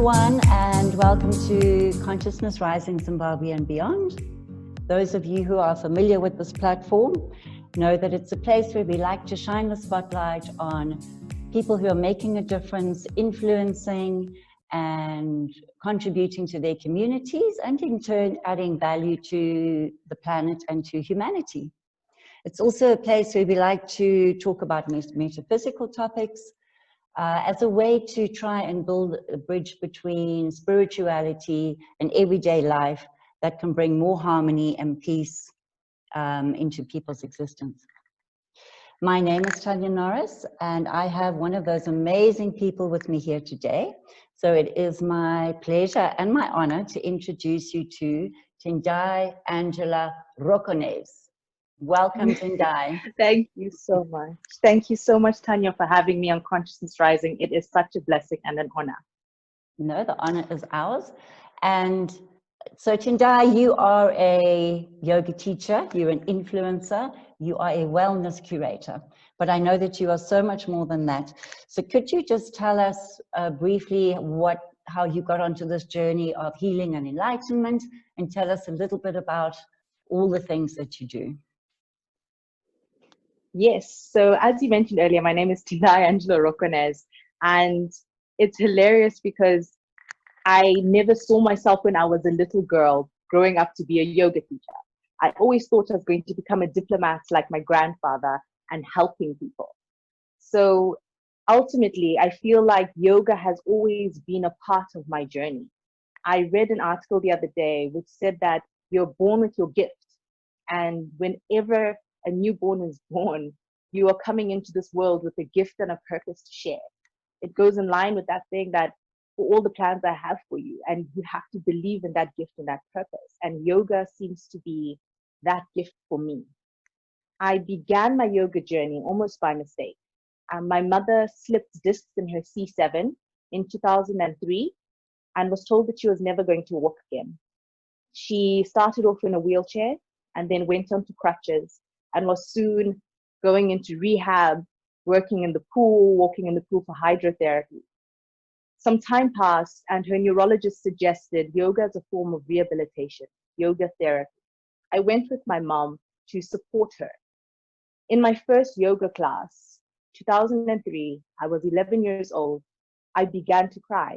everyone, and welcome to Consciousness Rising Zimbabwe and Beyond. Those of you who are familiar with this platform know that it's a place where we like to shine the spotlight on people who are making a difference, influencing and contributing to their communities, and in turn adding value to the planet and to humanity. It's also a place where we like to talk about metaphysical topics, as a way to try and build a bridge between spirituality and everyday life that can bring more harmony and peace into people's existence. My name is Tania Norris, and I have one of those amazing people with me here today. So it is my pleasure and my honor to introduce you to Tendai Angela Rokkones. Welcome, Tendai. Thank you so much. Thank you so much, Tania, for having me on Consciousness Rising. It is such a blessing and an honor. No, the honor is ours. And so, Tendai, you are a yoga teacher, you're an influencer, you are a wellness curator, but I know that you are so much more than that. So could you just tell us briefly how you got onto this journey of healing and enlightenment, and tell us a little bit about all the things that you do? Yes, so as you mentioned earlier, my name is Tendai Angela Rokkones, and it's hilarious because I never saw myself when I was a little girl growing up to be a yoga teacher. I always thought I was going to become a diplomat like my grandfather and helping people. So ultimately, I feel like yoga has always been a part of my journey. I read an article the other day which said that you're born with your gift, and whenever a newborn is born, you are coming into this world with a gift and a purpose to share. It goes in line with that thing that for all the plans I have for you, and you have to believe in that gift and that purpose. And yoga seems to be that gift for me. I began my yoga journey almost by mistake. My mother slipped discs in her C7 in 2003 and was told that she was never going to walk again. She started off in a wheelchair and then went on to crutches, and was soon going into rehab, working in the pool, walking in the pool for hydrotherapy. Some time passed, and her neurologist suggested yoga as a form of rehabilitation, yoga therapy. I went with my mom to support her. In my first yoga class, 2003, I was 11 years old. I began to cry,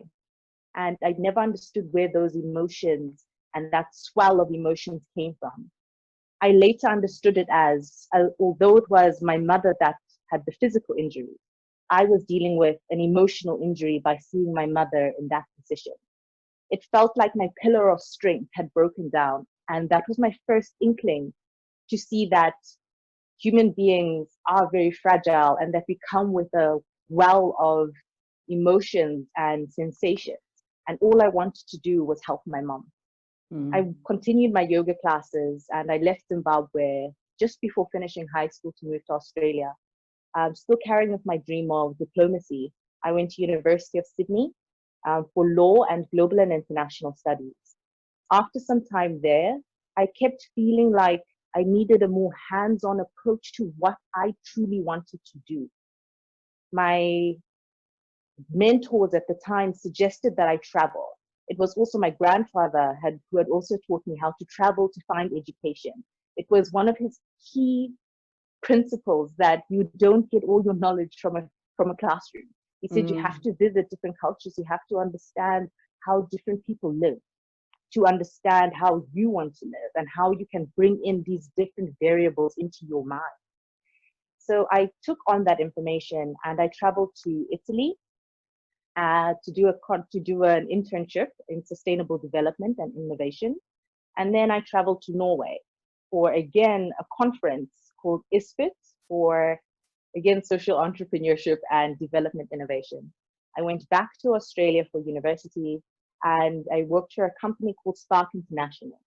and I'd never understood where those emotions and that swell of emotions came from. I later understood it as, although it was my mother that had the physical injury, I was dealing with an emotional injury by seeing my mother in that position. It felt like my pillar of strength had broken down, and that was my first inkling to see that human beings are very fragile and that we come with a well of emotions and sensations. And all I wanted to do was help my mom. I continued my yoga classes, and I left Zimbabwe just before finishing high school to move to Australia. Still carrying with my dream of diplomacy, I went to University of Sydney for law and global and international studies. After some time there, I kept feeling like I needed a more hands-on approach to what I truly wanted to do. My mentors at the time suggested that I travel. It was also my grandfather who had also taught me how to travel to find education. It was one of his key principles that you don't get all your knowledge from a classroom. He said you have to visit different cultures. You have to understand how different people live, to understand how you want to live and how you can bring in these different variables into your mind. So I took on that information and I traveled to Italy to do an internship in sustainable development and innovation. And then I traveled to Norway for, again, a conference called ISPIT for, again, social entrepreneurship and development innovation. I went back to Australia for university, and I worked for a company called Spark International.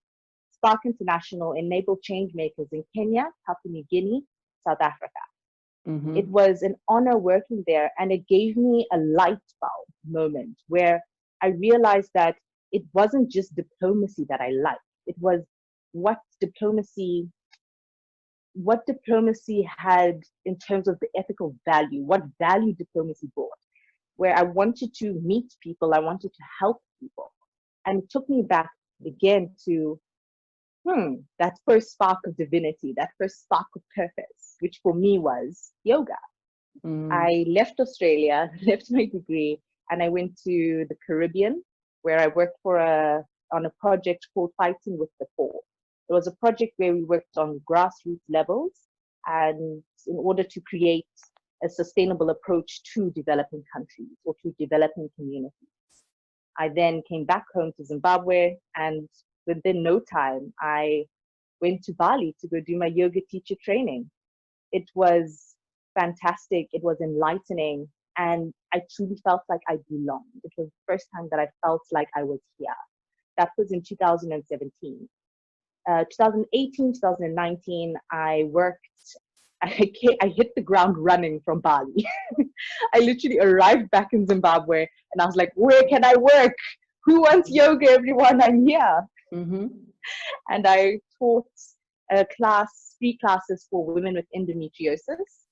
Spark International enabled change makers in Kenya, Papua New Guinea, South Africa. It was an honor working there, and it gave me a light bulb moment where I realized that it wasn't just diplomacy that I liked. It was what diplomacy had in terms of the ethical value, what value diplomacy brought. where I wanted to meet people, I wanted to help people. And it took me back again to, that first spark of divinity, that first spark of purpose, which for me was yoga. I left Australia, left my degree, and I went to the Caribbean, where I worked on a project called Fighting with the Poor. It was a project where we worked on grassroots levels, and in order to create a sustainable approach to developing countries or to developing communities. I then came back home to Zimbabwe, and within no time, I went to Bali to go do my yoga teacher training. It was fantastic. It was enlightening. And I truly felt like I belonged. It was the first time that I felt like I was here. That was in 2017. 2018, 2019, I worked. I hit the ground running from Bali. I literally arrived back in Zimbabwe and I was like, where can I work? Who wants yoga, everyone? I'm here. And I taught free classes for women with endometriosis.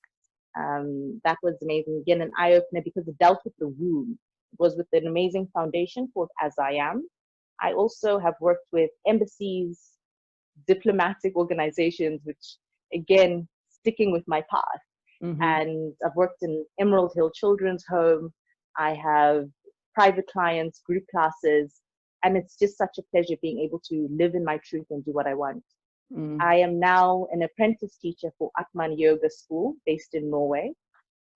That was amazing. Again, an eye-opener because it dealt with the womb. It was with an amazing foundation called As I Am. I also have worked with embassies, diplomatic organizations, which again, sticking with my path. And I've worked in Emerald Hill Children's Home. I have private clients, group classes, and it's just such a pleasure being able to live in my truth and do what I want. I am now an apprentice teacher for Atman Yoga School based in Norway.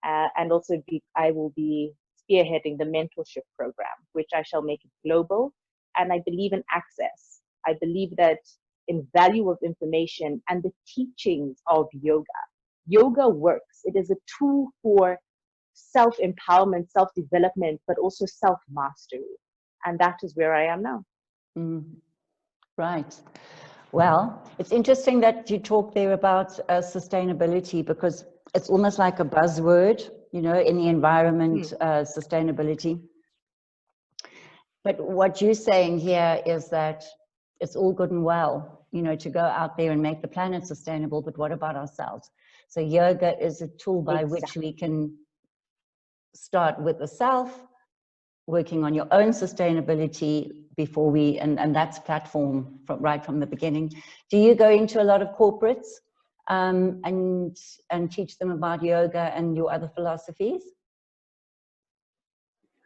And also I will be spearheading the mentorship program, which I shall make it global. And I believe in access. I believe that in value of information and the teachings of yoga. Yoga works. It is a tool for self-empowerment, self-development, but also self-mastery. And that is where I am now. Right. Well, it's interesting that you talk there about sustainability, because it's almost like a buzzword, in the environment, sustainability. But what you're saying here is that it's all good and well, to go out there and make the planet sustainable, but what about ourselves? So yoga is a tool by which we can start with the self, working on your own sustainability before and that's platform right from the beginning. Do you go into a lot of corporates and teach them about yoga and your other philosophies?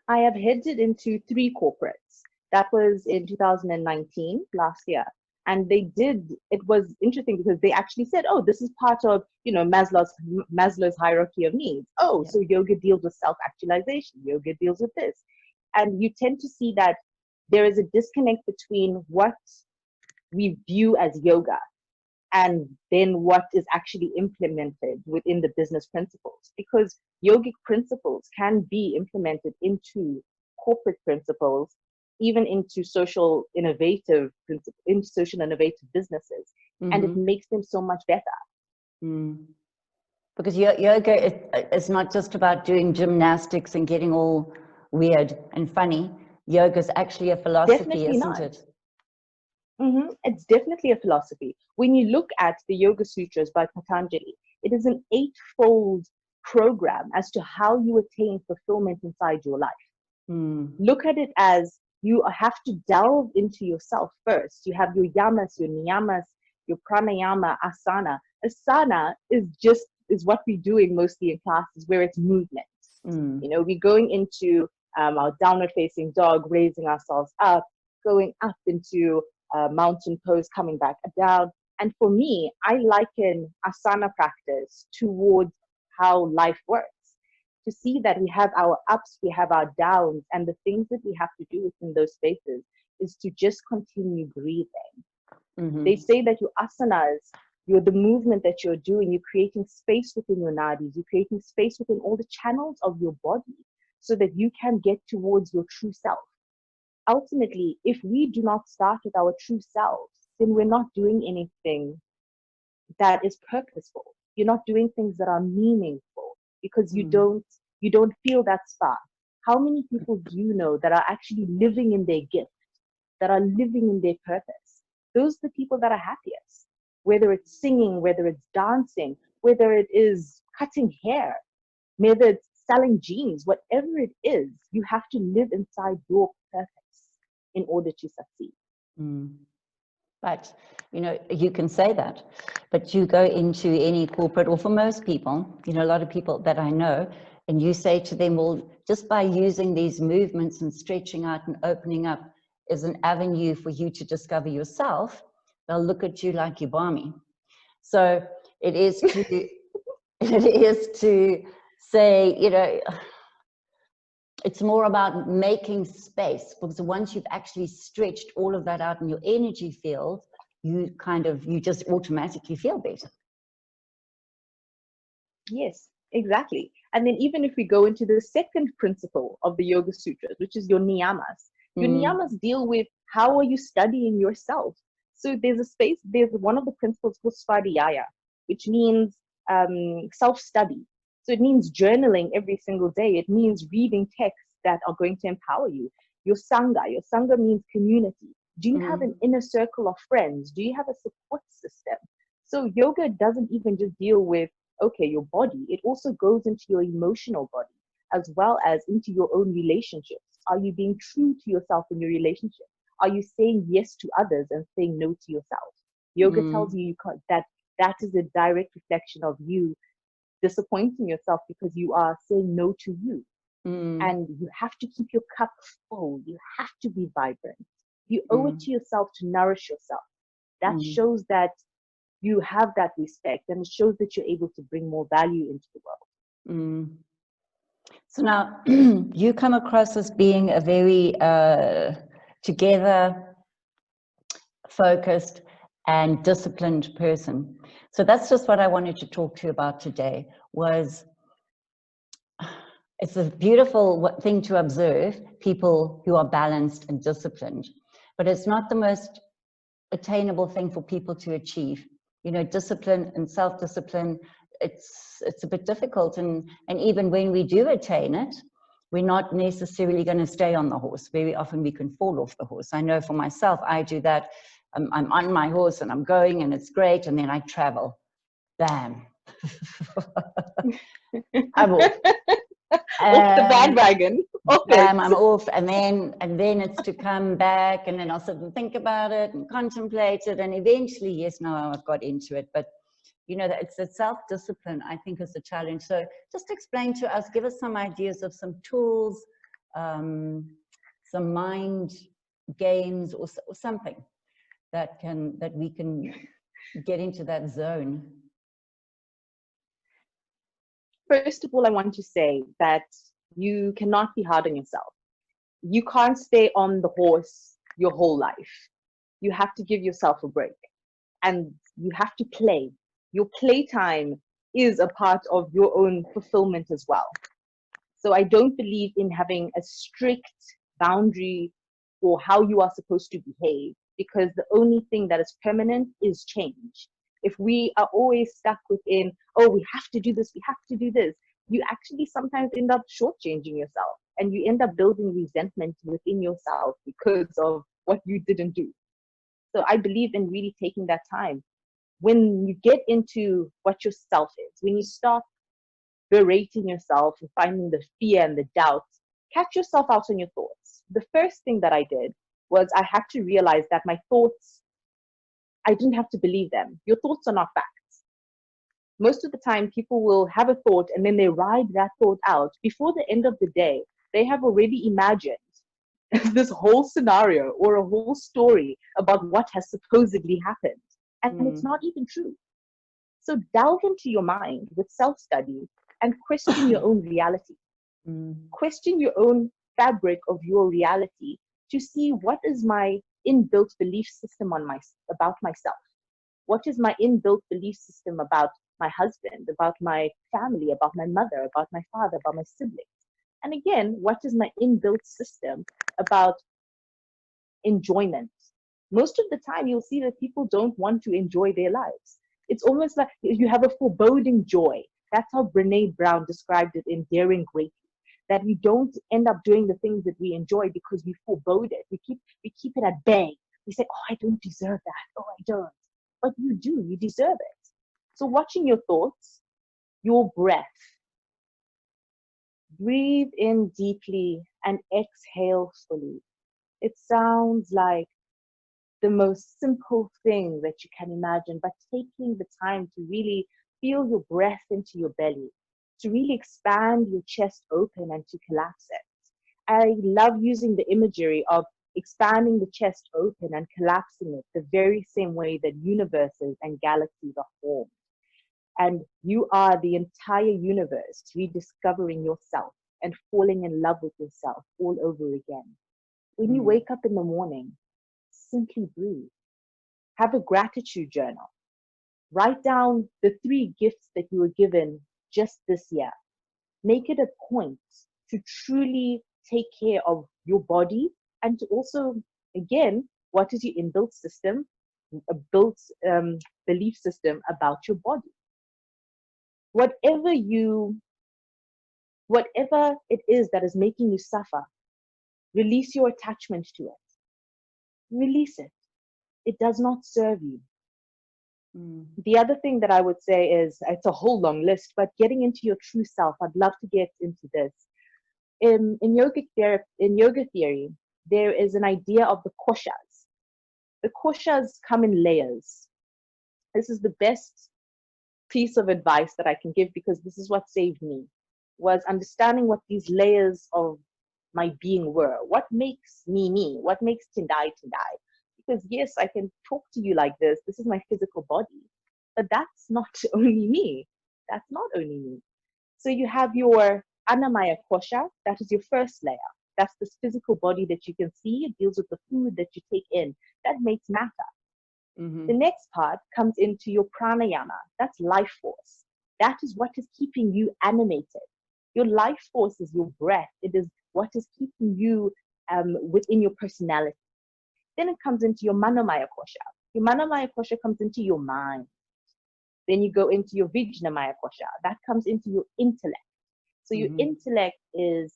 I have headed into 3 corporates. That was in 2019, last year. And it was interesting because they actually said, oh, this is part of, Maslow's hierarchy of needs. Oh, so yoga deals with self-actualization. Yoga deals with this. And you tend to see that there is a disconnect between what we view as yoga and then what is actually implemented within the business principles. Because yogic principles can be implemented into corporate principles, even into social innovative businesses, and it makes them so much better. Because yoga is not just about doing gymnastics and getting all weird and funny. Yoga is actually a philosophy, Definitely isn't not. it? It's definitely a philosophy. When you look at the Yoga Sutras by Patanjali, it is an 8-fold program as to how you attain fulfillment inside your life. Look at it as you have to delve into yourself first. You have your yamas, your niyamas, your pranayama, asana. Asana is what we're doing mostly in classes, where it's movement. We're going into our downward facing dog, raising ourselves up, going up into mountain pose, coming back down. And for me, I liken asana practice towards how life works. To see that we have our ups, we have our downs, and the things that we have to do within those spaces is to just continue breathing. They say that your asanas, the movement that you're doing, you're creating space within your nadis, you're creating space within all the channels of your body so that you can get towards your true self. Ultimately, if we do not start with our true selves, then we're not doing anything that is purposeful. You're not doing things that are meaningful because you don't feel that spark. How many people do you know that are actually living in their gift, that are living in their purpose? Those are the people that are happiest. Whether it's singing, whether it's dancing, whether it is cutting hair, whether it's selling jeans, whatever it is, you have to live inside your purpose in order to succeed. But, you know, you can say that, but you go into any corporate, or for most people, you know, a lot of people that I know, and you say to them, well, just by using these movements and stretching out and opening up is an avenue for you to discover yourself, they'll look at you like you're balmy. So it is to, it is to say, you know, it's more about making space, because once you've actually stretched all of that out in your energy field, you just automatically feel better. Yes, exactly. And then even if we go into the second principle of the Yoga Sutras, which is your niyamas, your niyamas deal with how are you studying yourself. So there's one of the principles called svadhyaya, which means self-study. So it means journaling every single day. It means reading texts that are going to empower you. Your sangha means community. Do you have an inner circle of friends? Do you have a support system? So yoga doesn't even just deal with, okay, your body. It also goes into your emotional body, as well as into your own relationships. Are you being true to yourself in your relationship? Are you saying yes to others and saying no to yourself? Yoga tells you can't, that is a direct reflection of you disappointing yourself because you are saying no to you. And you have to keep your cup full. You have to be vibrant. You owe it to yourself to nourish yourself. That shows that you have that respect, and it shows that you're able to bring more value into the world. So now you come across as being a very together, focused and disciplined person. So that's just what I wanted to talk to you about today. It's a beautiful thing to observe, people who are balanced and disciplined, but it's not the most attainable thing for people to achieve. You know, discipline and self-discipline, it's a bit difficult, and even when we do attain it, we're not necessarily going to stay on the horse. Very often we can fall off the horse. I know for myself, I do that. I'm on my horse and I'm going and it's great, and then I travel. Bam. I'm off. Off the bandwagon. Bam, I'm off, and then it's to come back, and then I'll sit and think about it and contemplate it, and eventually, yes, now I've got into it. But you know, that it's a self-discipline, I think, is the challenge. So just explain to us, give us some ideas of some tools, some mind games, or something that we can get into that zone. First of all, I want to say that you cannot be hard on yourself. You can't stay on the horse your whole life. You have to give yourself a break, and you have to play. Your playtime is a part of your own fulfillment as well. So I don't believe in having a strict boundary for how you are supposed to behave, because the only thing that is permanent is change. If we are always stuck within, oh, we have to do this, we have to do this, you actually sometimes end up shortchanging yourself, and you end up building resentment within yourself because of what you didn't do. So I believe in really taking that time. When you get into what your self is, when you start berating yourself and finding the fear and the doubt, catch yourself out on your thoughts. The first thing that I did was I had to realize that my thoughts, I didn't have to believe them. Your thoughts are not facts. Most of the time, people will have a thought and then they ride that thought out. Before the end of the day, they have already imagined this whole scenario or a whole story about what has supposedly happened. And it's not even true. So delve into your mind with self-study and question your own reality. Question your own fabric of your reality to see what is my inbuilt belief system about myself. What is my inbuilt belief system about my husband, about my family, about my mother, about my father, about my siblings? And again, what is my inbuilt system about enjoyment? Most of the time, you'll see that people don't want to enjoy their lives. It's almost like you have a foreboding joy. That's how Brene Brown described it in Daring Greatly. That we don't end up doing the things that we enjoy because we forebode it. We keep it at bay. We say, oh, I don't deserve that. Oh, I don't. But you do. You deserve it. So watching your thoughts, your breath, Breathe in deeply and exhale fully. It sounds like the most simple thing that you can imagine, but taking the time to really feel your breath into your belly, to really expand your chest open and to collapse it. I love using the imagery of expanding the chest open and collapsing it the very same way that universes and galaxies are formed. And you are the entire universe rediscovering yourself and falling in love with yourself all over again. When you wake up in the morning, simply breathe. Have a gratitude journal. Write down the 3 gifts that you were given just this year. Make it a point to truly take care of your body and to also, again, what is your inbuilt system, a built belief system about your body. Whatever it is that is making you suffer, release your attachment to it. Release it. It does not serve you. The other thing that I would say is, it's a whole long list, but getting into your true self, I'd love to get into this. In yoga theory, there is an idea of the koshas. The koshas come in layers. This is the best piece of advice that I can give, because this is what saved me, was understanding what these layers of my being were. What makes me me? What makes Tendai Tendai? Because yes, I can talk to you like this. This is my physical body, but that's not only me. That's not only me. So you have your Annamaya Kosha. That is your first layer. That's this physical body that you can see. It deals with the food that you take in. That makes matter. The next part comes into your pranayama. That's life force. That is what is keeping you animated. Your life force is your breath. It is what is keeping you within your personality. Then it comes into your Manomaya Kosha. Your Manomaya Kosha comes into your mind. Then you go into your Vijnamaya Kosha. That comes into your intellect. So your intellect is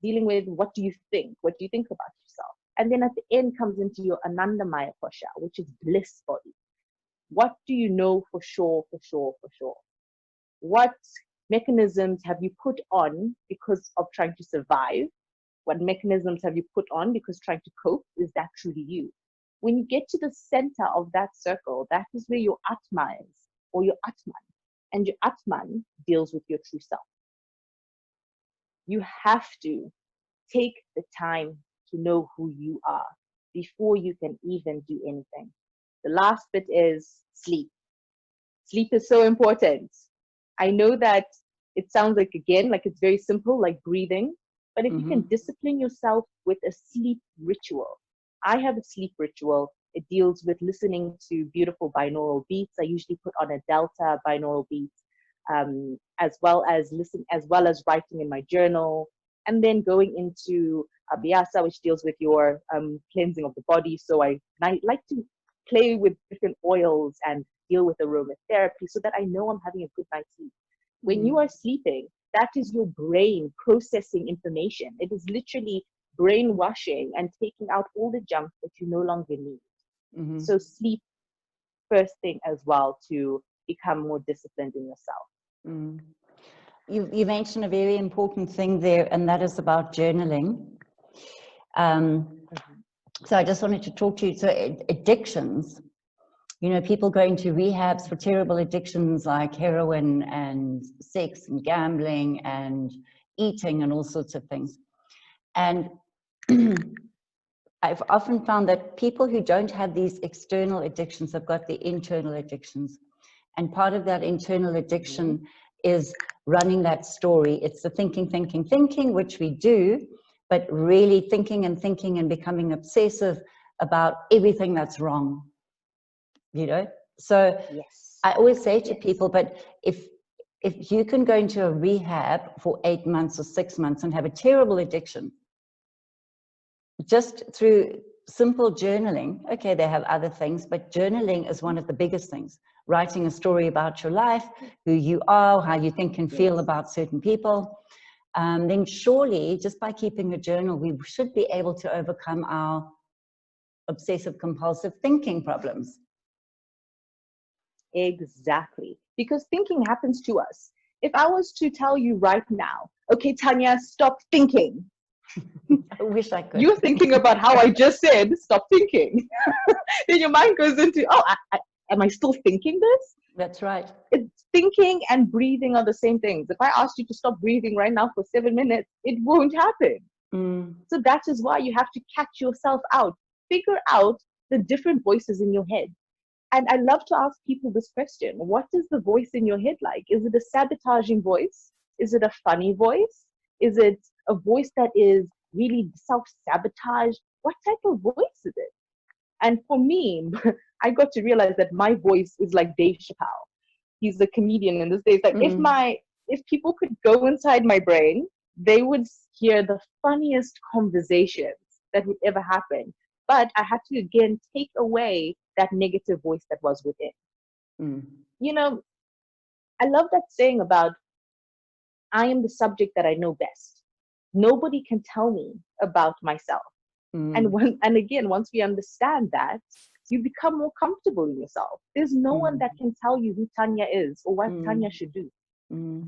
dealing with, what do you think? What do you think about yourself? And then at the end comes into your Anandamaya Kosha, which is bliss body. What do you know for sure, for sure, for sure? What mechanisms have you put on because of trying to survive? What mechanisms have you put on because trying to cope? Is that truly you? When you get to the center of that circle, that is where your Atma is, or your Atman. And your Atman deals with your true self. You have to take the time to know who you are before you can even do anything. The last bit is sleep. Sleep is so important. I know that it sounds like, again, like it's very simple, like breathing, but if you can discipline yourself with a sleep ritual. I have a sleep ritual. It deals with listening to beautiful binaural beats. I usually put on a delta binaural beat, as well as writing in my journal, and then going into abhyasa, which deals with your cleansing of the body. So I like to play with different oils and deal with aromatherapy so that I know I'm having a good night's sleep. When you are sleeping, that is your brain processing information. It is literally brainwashing and taking out all the junk that you no longer need. So sleep first thing as well, to become more disciplined in yourself. You mentioned a very important thing there, and that is about journaling. So I just wanted to talk to you. So addictions, you know, people going to rehabs for terrible addictions like heroin and sex and gambling and eating and all sorts of things. And I've often found that people who don't have these external addictions have got the internal addictions. And part of that internal addiction is running that story. It's the thinking, which we do, but really thinking and becoming obsessive about everything that's wrong, you know? So I always say to people, but if you can go into a rehab for 8 months or 6 months and have a terrible addiction, just through simple journaling, okay, they have other things, but journaling is one of the biggest things. Writing a story about your life, who you are, how you think and feel about certain people, then surely just by keeping a journal, we should be able to overcome our obsessive compulsive thinking problems. Exactly. Because thinking happens to us. If I was to tell you right now okay, Tanya, stop thinking. I wish I could. You're thinking about how I just said, stop thinking. Then your mind goes into, oh, am I still thinking this? That's right. It's thinking and breathing are the same things. If I asked you to stop breathing right now for 7 minutes, it won't happen. So that is why you have to catch yourself out, figure out the different voices in your head. And I love to ask people this question. What is the voice in your head like? Is it a sabotaging voice? Is it a funny voice? Is it a voice that is really self-sabotage? What type of voice is it? And for me, I got to realize that my voice is like Dave Chappelle. He's a comedian in this day. It's like if people could go inside my brain, they would hear the funniest conversations that would ever happen. But I had to again take away that negative voice that was within. You know, I love that saying about I am the subject that I know best. Nobody can tell me about myself. And again, once we understand that, you become more comfortable in yourself. There's no one that can tell you who Tanya is or what Tanya should do.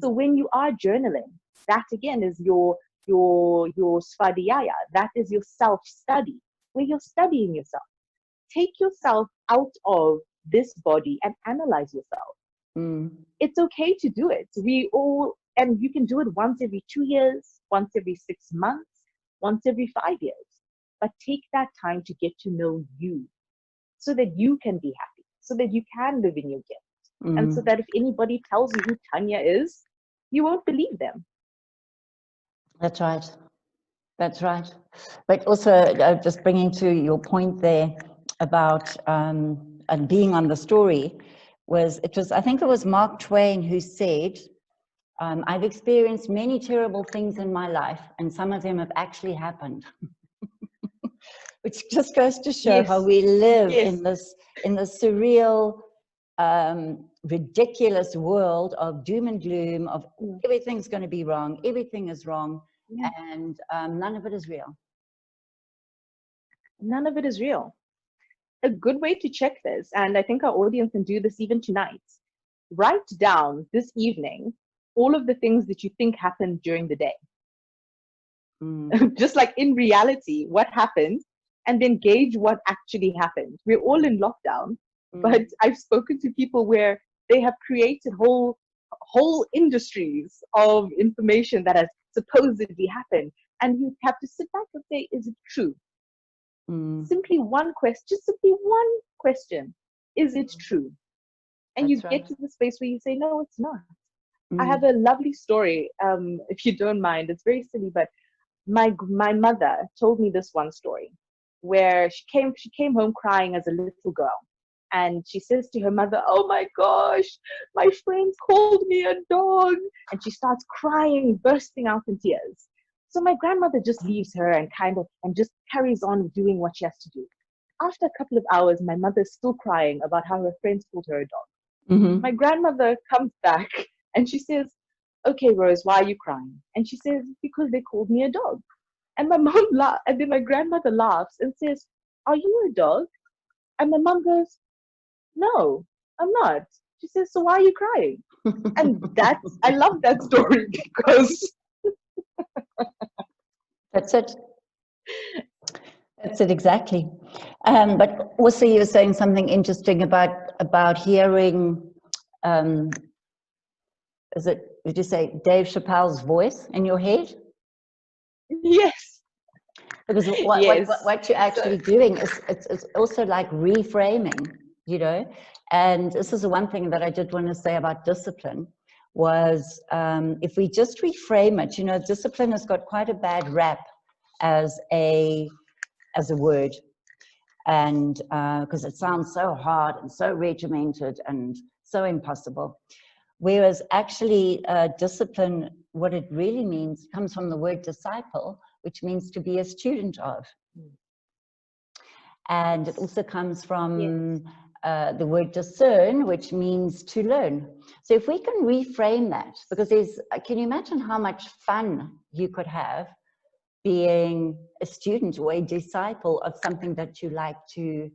So when you are journaling, that again is your svadhyaya. That is your self-study, where you're studying yourself. Take yourself out of this body and analyze yourself. It's okay to do it. And you can do it once every 2 years, once every 6 months, once every 5 years. But take that time to get to know you so that you can be happy, so that you can live in your gift. And so that if anybody tells you who Tanya is, you won't believe them. That's right. That's right. But also, just bringing to your point there about and being on the story, I think it was Mark Twain who said, I've experienced many terrible things in my life, and some of them have actually happened. Which just goes to show how we live in this surreal, ridiculous world of doom and gloom, of everything's going to be wrong, everything is wrong, and none of it is real. None of it is real. A good way to check this, and I think our audience can do this even tonight, write down this evening all of the things that you think happened during the day. Just like in reality, what happened, and then gauge what actually happened. We're all in lockdown, but I've spoken to people where they have created whole industries of information that has supposedly happened. And you have to sit back and say, is it true? Simply one question, is it true? And you get to the space where you say, no, it's not. I have a lovely story, if you don't mind. It's very silly, but my mother told me this one story where she came home crying as a little girl, and she says to her mother, oh my gosh, my friends called me a dog, and she starts crying, bursting out in tears. So my grandmother just leaves her and just carries on doing what she has to do. After a couple of hours, my mother's still crying about how her friends called her a dog. My grandmother comes back and she says, okay, Rose, why are you crying? And she says, because they called me a dog. And my mom and then my grandmother laughs and says, are you a dog? And my mom goes, no, I'm not. She says, so why are you crying? And I love that story because that's it. That's it, exactly. But also you were saying something interesting about hearing, did you say Dave Chappelle's voice in your head? Yes. Because what you're actually doing is it's also like reframing, you know. And this is the one thing that I did want to say about discipline was if we just reframe it, you know, discipline has got quite a bad rap as a word, and because it sounds so hard and so regimented and so impossible. Whereas actually discipline, what it really means, comes from the word disciple, which means to be a student of. And it also comes from the word discern, which means to learn. So if we can reframe that, because can you imagine how much fun you could have being a student or a disciple of something that you like to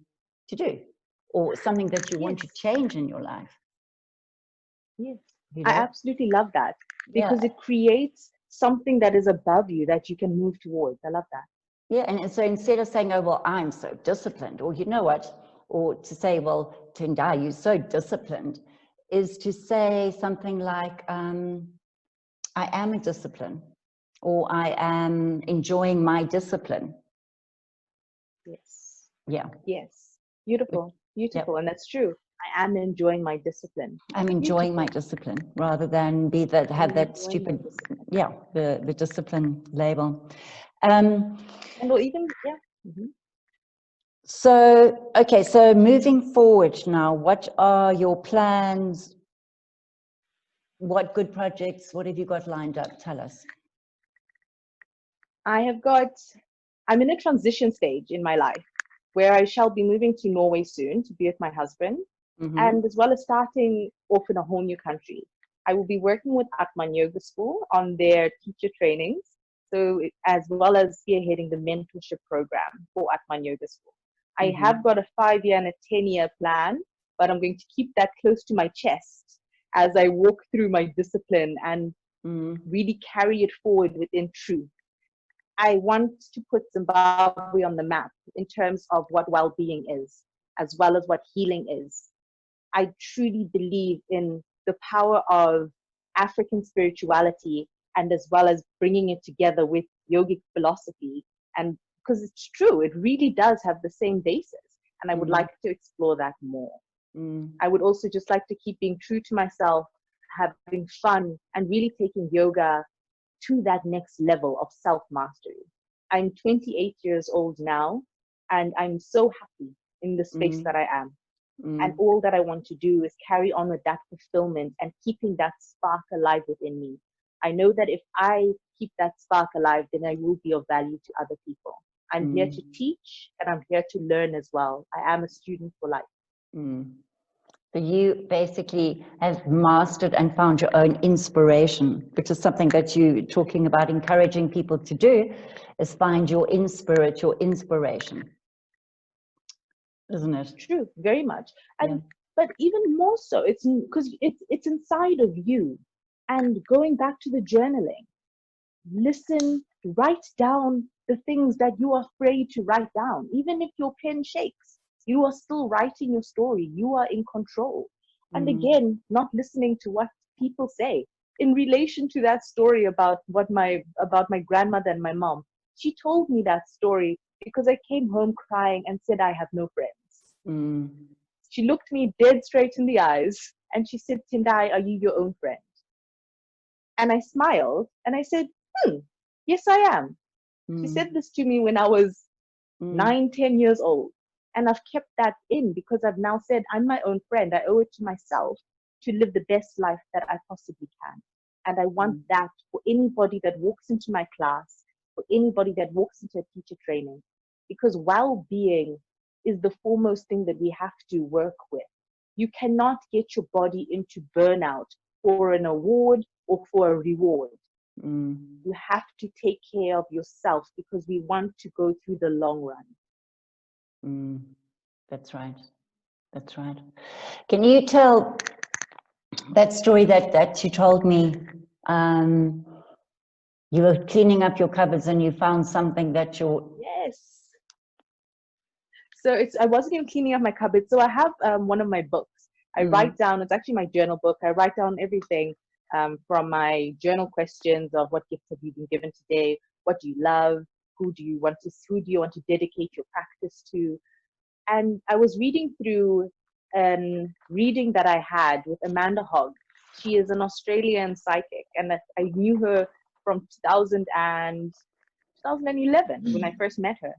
do, or something that you want to change in your life? Yes, You know? I absolutely love that because it creates something that is above you that you can move towards. I love that. Yeah, and so instead of saying, oh, well, I'm so disciplined, or you know what, or to say, well, Tendai, you're so disciplined, is to say something like, I am a discipline, or I am enjoying my discipline. Yes. Yeah. Yes. Beautiful. Beautiful. Yep. And that's true. I am enjoying my discipline. I'm enjoying my discipline rather than have that stupid, the discipline label. And or even, yeah. Mm-hmm. So, okay, so moving forward now, what are your plans? What good projects, what have you got lined up? Tell us. I'm in a transition stage in my life where I shall be moving to Norway soon to be with my husband, and as well as starting off in a whole new country. I will be working with Atman Yoga School on their teacher trainings, so as well as spearheading the mentorship program for Atman Yoga School. I have got a 5-year and a 10-year plan, but I'm going to keep that close to my chest as I walk through my discipline and really carry it forward within truth. I want to put Zimbabwe on the map in terms of what well-being is, as well as what healing is. I truly believe in the power of African spirituality, and as well as bringing it together with yogic philosophy. And because it's true, it really does have the same basis. And I would like to explore that more. I would also just like to keep being true to myself, having fun, and really taking yoga to that next level of self-mastery. I'm 28 years old now, and I'm so happy in the space that I am. And all that I want to do is carry on with that fulfillment and keeping that spark alive within me. I know that if I keep that spark alive, then I will be of value to other people. I'm here to teach, and I'm here to learn as well. I am a student for life. So you basically have mastered and found your own inspiration, which is something that you're talking about encouraging people to do, is find your inspiration. Isn't it? True, very much. And but even more so, it's because it's inside of you. And going back to the journaling, listen, write down the things that you are afraid to write down. Even if your pen shakes, you are still writing your story. You are in control. And again, not listening to what people say. In relation to that story about my grandmother and my mom, she told me that story because I came home crying and said I have no friends. She looked me dead straight in the eyes and she said, Tendai, are you your own friend? And I smiled and I said, yes, I am. She said this to me when I was 9-10 years old. And I've kept that in because I've now said I'm my own friend. I owe it to myself to live the best life that I possibly can. And I want that for anybody that walks into my class, for anybody that walks into a teacher training, because well-being is the foremost thing that we have to work with. You cannot get your body into burnout for an award or for a reward. You have to take care of yourself because we want to go through the long run. That's right. That's right. Can you tell that story that you told me? You were cleaning up your cupboards and you found something that Yes. So I wasn't even cleaning up my cupboard. So I have one of my books. I write down, it's actually my journal book. I write down everything from my journal questions of what gifts have you been given today? What do you love? Who do you want to dedicate your practice to? And I was reading through reading that I had with Amanda Hogg. She is an Australian psychic, and I knew her from 2011 when I first met her.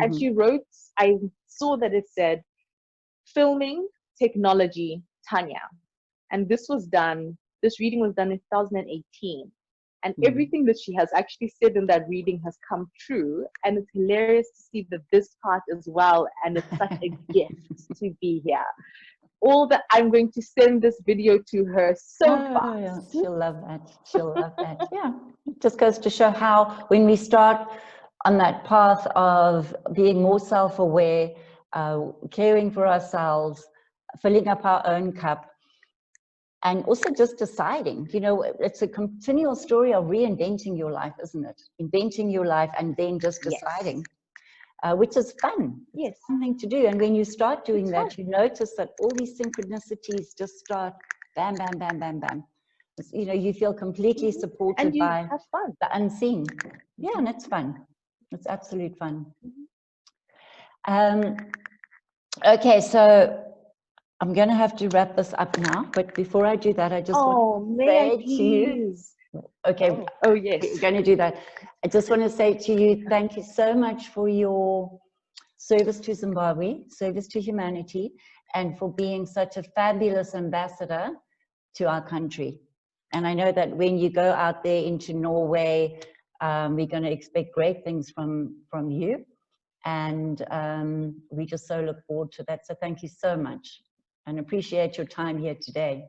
And she wrote, I saw that it said, filming technology, Tania. And this reading was done in 2018. And everything that she has actually said in that reading has come true. And it's hilarious to see that this part as well. And it's such a gift to be here. All that I'm going to send this video to her so fast. Yeah. She'll love that. She'll love that. Yeah. It just goes to show how when we start on that path of being more self-aware, caring for ourselves, filling up our own cup, And also just deciding, you know, it's a continual story of reinventing your life, isn't it? Inventing your life and then just deciding, which is fun. Yes. It's something to do. And when you start doing It's that, fun. you notice that all these synchronicities just start bam, bam, bam, bam, bam. It's, you know, you feel completely supported And you by have fun. the unseen. Yeah, and it's fun. It's absolute fun. Okay, so I'm going to have to wrap this up now, but before I do that, I just want to say to you, okay, oh yes, we're going to do that. I just want to say to you, thank you so much for your service to Zimbabwe, service to humanity, and for being such a fabulous ambassador to our country. And I know that when you go out there into Norway, we're going to expect great things from you. And we just so look forward to that. So thank you so much and appreciate your time here today.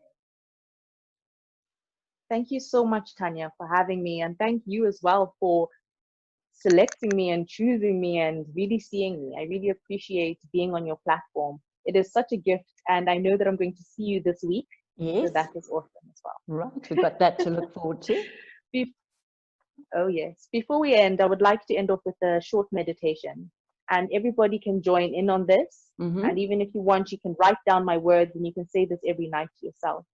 Thank you so much, Tania, for having me. And thank you as well for selecting me and choosing me and really seeing me. I really appreciate being on your platform. It is such a gift. And I know that I'm going to see you this week. Yes. So that is awesome as well. Right. We've got that to look forward to. Oh, yes. Before we end, I would like to end off with a short meditation. And everybody can join in on this. And even if you want, you can write down my words and you can say this every night to yourself.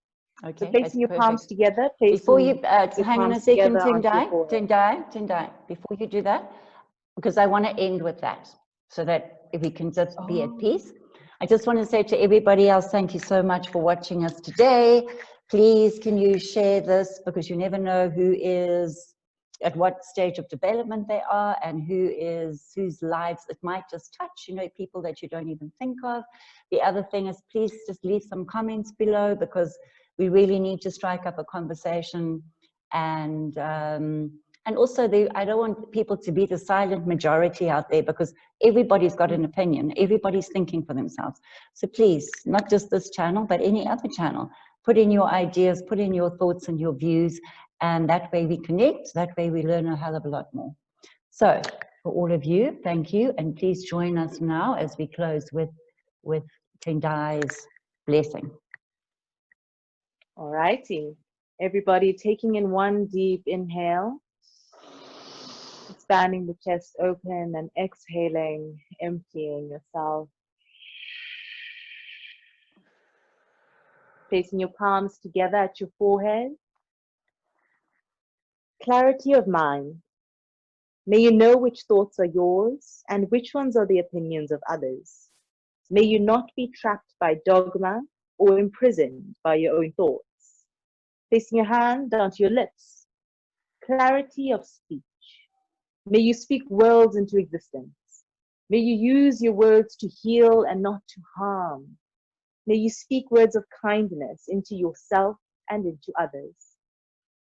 Okay, so placing your palms together. Before you, hang on a second, Tendai, before you do that, because I want to end with that so that if we can just be at peace. I just want to say to everybody else, thank you so much for watching us today. Please, can you share this, because you never know who is at what stage of development they are and whose lives it might just touch, you know, people that you don't even think of. The other thing is, please just leave some comments below, because we really need to strike up a conversation. And also, I don't want people to be the silent majority out there, because everybody's got an opinion. Everybody's thinking for themselves. So please, not just this channel, but any other channel, put in your ideas, put in your thoughts and your views, and that way we connect. That way we learn a hell of a lot more. So for all of you, thank you. And please join us now as we close with Tendai's blessing. All righty. Everybody taking in one deep inhale, expanding the chest open, and exhaling, emptying yourself. Placing your palms together at your forehead. Clarity of mind. May you know which thoughts are yours and which ones are the opinions of others. May you not be trapped by dogma or imprisoned by your own thoughts. Placing your hand down to your lips. Clarity of speech. May you speak worlds into existence. May you use your words to heal and not to harm. May you speak words of kindness into yourself and into others.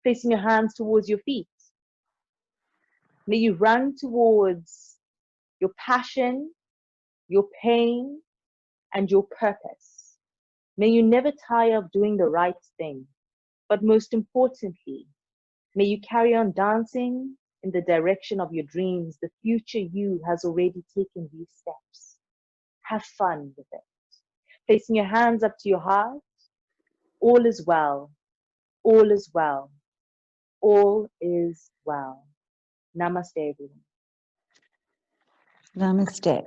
Placing your hands towards your feet. May you run towards your passion, your pain, and your purpose. May you never tire of doing the right thing. But most importantly, may you carry on dancing in the direction of your dreams. The future you has already taken these steps. Have fun with it. Placing your hands up to your heart. All is well. All is well. All is well. Namaste, everyone. Namaste.